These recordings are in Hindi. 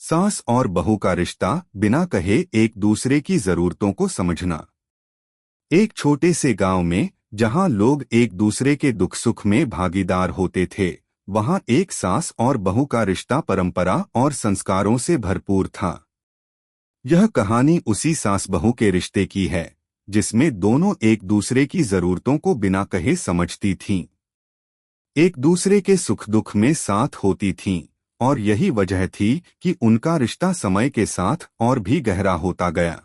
सास और बहू का रिश्ता बिना कहे एक दूसरे की जरूरतों को समझना। एक छोटे से गांव में जहां लोग एक दूसरे के दुख सुख में भागीदार होते थे, वहां एक सास और बहू का रिश्ता परंपरा और संस्कारों से भरपूर था। यह कहानी उसी सास बहू के रिश्ते की है जिसमें दोनों एक दूसरे की जरूरतों को बिना कहे समझती थीं, एक दूसरे के सुख दुख में साथ होती थीं, और यही वजह थी कि उनका रिश्ता समय के साथ और भी गहरा होता गया।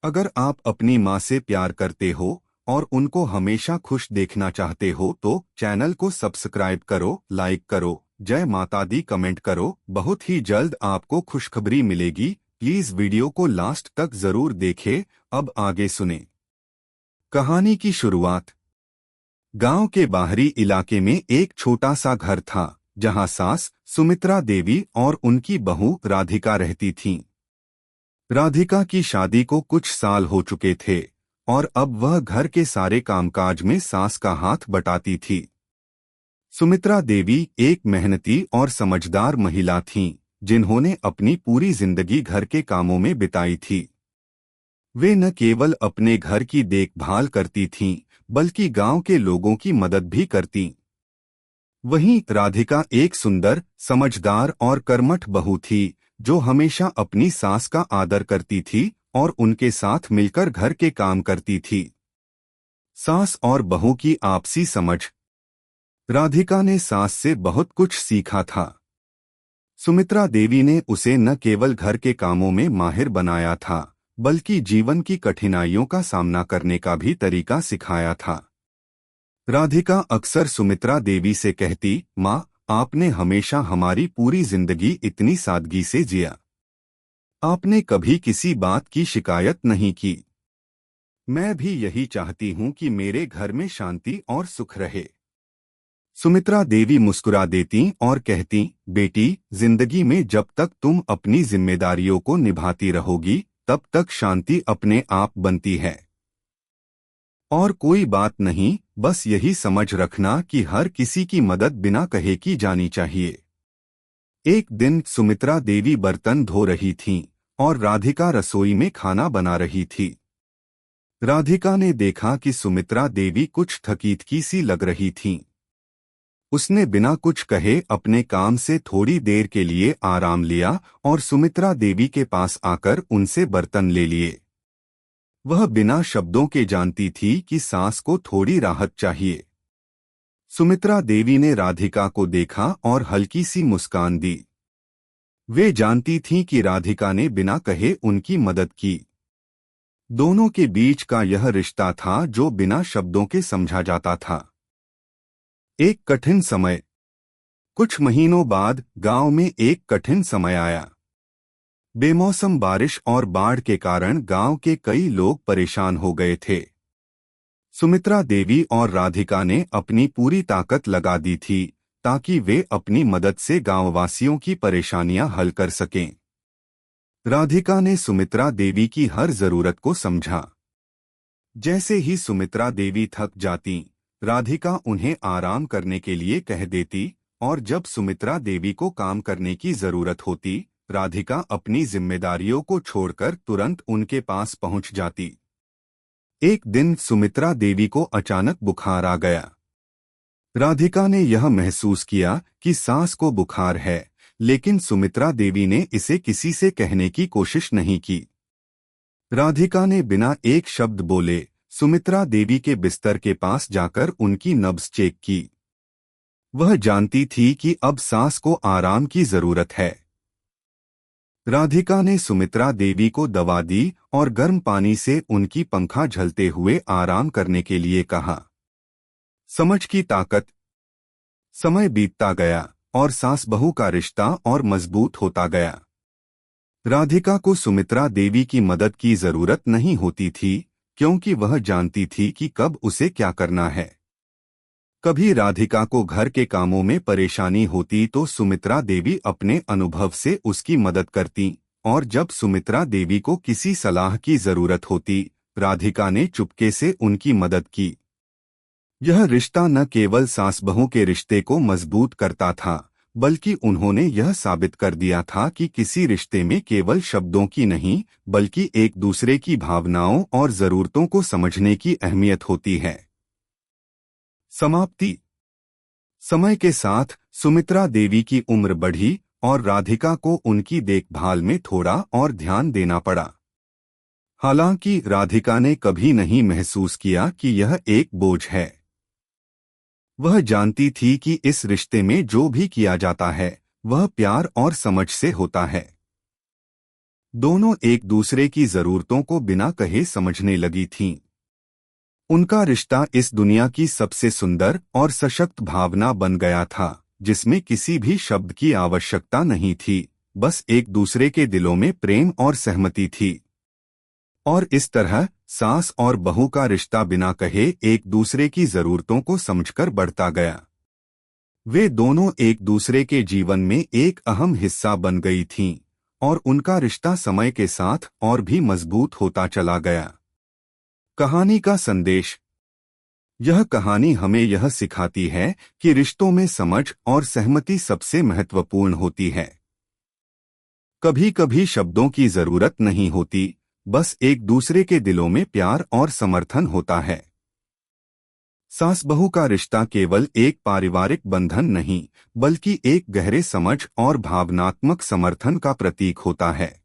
अगर आप अपनी माँ से प्यार करते हो और उनको हमेशा खुश देखना चाहते हो तो चैनल को सब्सक्राइब करो, लाइक करो, जय माता दी कमेंट करो। बहुत ही जल्द आपको खुशखबरी मिलेगी। प्लीज वीडियो को लास्ट तक जरूर देखें। अब आगे सुने। कहानी की शुरुआत। गांव के बाहरी इलाके में एक छोटा सा घर था जहां सास सुमित्रा देवी और उनकी बहू राधिका रहती थीं। राधिका की शादी को कुछ साल हो चुके थे और अब वह घर के सारे कामकाज में सास का हाथ बटाती थी। सुमित्रा देवी एक मेहनती और समझदार महिला थीं, जिन्होंने अपनी पूरी जिंदगी घर के कामों में बिताई थी। वे न केवल अपने घर की देखभाल करती थीं, बल्कि गांव के लोगों की मदद भी करतीं। वहीं राधिका एक सुंदर, समझदार और कर्मठ बहू थी, जो हमेशा अपनी सास का आदर करती थी और उनके साथ मिलकर घर के काम करती थी। सास और बहू की आपसी समझ। राधिका ने सास से बहुत कुछ सीखा था। सुमित्रा देवी ने उसे न केवल घर के कामों में माहिर बनाया था, बल्कि जीवन की कठिनाइयों का सामना करने का भी तरीका सिखाया था। राधिका अक्सर सुमित्रा देवी से कहती, माँ, आपने हमेशा हमारी पूरी जिंदगी इतनी सादगी से जिया। आपने कभी किसी बात की शिकायत नहीं की। मैं भी यही चाहती हूँ कि मेरे घर में शांति और सुख रहे। सुमित्रा देवी मुस्कुरा देती और कहती, बेटी, जिंदगी में जब तक तुम अपनी जिम्मेदारियों को निभाती रहोगी, तब तक शांति अपने आप बनती है। और कोई बात नहीं, बस यही समझ रखना कि हर किसी की मदद बिना कहे की जानी चाहिए। एक दिन सुमित्रा देवी बर्तन धो रही थीं और राधिका रसोई में खाना बना रही थी। राधिका ने देखा कि सुमित्रा देवी कुछ थकीथकी सी लग रही थीं। उसने बिना कुछ कहे अपने काम से थोड़ी देर के लिए आराम लिया और सुमित्रा देवी के पास आकर उनसे बर्तन ले लिए। वह बिना शब्दों के जानती थी कि सास को थोड़ी राहत चाहिए। सुमित्रा देवी ने राधिका को देखा और हल्की सी मुस्कान दी। वे जानती थीं कि राधिका ने बिना कहे उनकी मदद की। दोनों के बीच का यह रिश्ता था जो बिना शब्दों के समझा जाता था। एक कठिन समय। कुछ महीनों बाद गांव में एक कठिन समय आया। बेमौसम बारिश और बाढ़ के कारण गांव के कई लोग परेशान हो गए थे। सुमित्रा देवी और राधिका ने अपनी पूरी ताकत लगा दी थी ताकि वे अपनी मदद से गांववासियों की परेशानियां हल कर सकें। राधिका ने सुमित्रा देवी की हर जरूरत को समझा। जैसे ही सुमित्रा देवी थक जाती, राधिका उन्हें आराम करने के लिए कह देती, और जब सुमित्रा देवी को काम करने की जरूरत होती, राधिका अपनी जिम्मेदारियों को छोड़कर तुरंत उनके पास पहुंच जाती। एक दिन सुमित्रा देवी को अचानक बुखार आ गया। राधिका ने यह महसूस किया कि सास को बुखार है, लेकिन सुमित्रा देवी ने इसे किसी से कहने की कोशिश नहीं की। राधिका ने बिना एक शब्द बोले सुमित्रा देवी के बिस्तर के पास जाकर उनकी नब्ज चेक की। वह जानती थी कि अब सास को आराम की जरूरत है। राधिका ने सुमित्रा देवी को दवा दी और गर्म पानी से उनकी पंखा झलते हुए आराम करने के लिए कहा। समझ की ताकत। समय बीतता गया और सास बहू का रिश्ता और मजबूत होता गया। राधिका को सुमित्रा देवी की मदद की जरूरत नहीं होती थी, क्योंकि वह जानती थी कि कब उसे क्या करना है। कभी राधिका को घर के कामों में परेशानी होती तो सुमित्रा देवी अपने अनुभव से उसकी मदद करती, और जब सुमित्रा देवी को किसी सलाह की जरूरत होती, राधिका ने चुपके से उनकी मदद की। यह रिश्ता न केवल सास बहू के रिश्ते को मजबूत करता था, बल्कि उन्होंने यह साबित कर दिया था कि किसी रिश्ते में केवल शब्दों की नहीं, बल्कि एक दूसरे की भावनाओं और जरूरतों को समझने की अहमियत होती है। समाप्ति। समय के साथ सुमित्रा देवी की उम्र बढ़ी और राधिका को उनकी देखभाल में थोड़ा और ध्यान देना पड़ा। हालांकि राधिका ने कभी नहीं महसूस किया कि यह एक बोझ है। वह जानती थी कि इस रिश्ते में जो भी किया जाता है वह प्यार और समझ से होता है। दोनों एक दूसरे की जरूरतों को बिना कहे समझने लगी थीं। उनका रिश्ता इस दुनिया की सबसे सुंदर और सशक्त भावना बन गया था, जिसमें किसी भी शब्द की आवश्यकता नहीं थी, बस एक दूसरे के दिलों में प्रेम और सहमति थी। और इस तरह सास और बहू का रिश्ता बिना कहे एक दूसरे की जरूरतों को समझकर बढ़ता गया। वे दोनों एक दूसरे के जीवन में एक अहम हिस्सा बन गई थीं और उनका रिश्ता समय के साथ और भी मजबूत होता चला गया। कहानी का संदेश। यह कहानी हमें यह सिखाती है कि रिश्तों में समझ और सहमति सबसे महत्वपूर्ण होती है। कभी कभी शब्दों की जरूरत नहीं होती, बस एक दूसरे के दिलों में प्यार और समर्थन होता है। सास बहू का रिश्ता केवल एक पारिवारिक बंधन नहीं, बल्कि एक गहरे समझ और भावनात्मक समर्थन का प्रतीक होता है।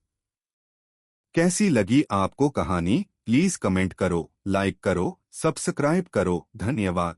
कैसी लगी आपको कहानी? प्लीज कमेंट करो, लाइक करो, सब्सक्राइब करो। धन्यवाद।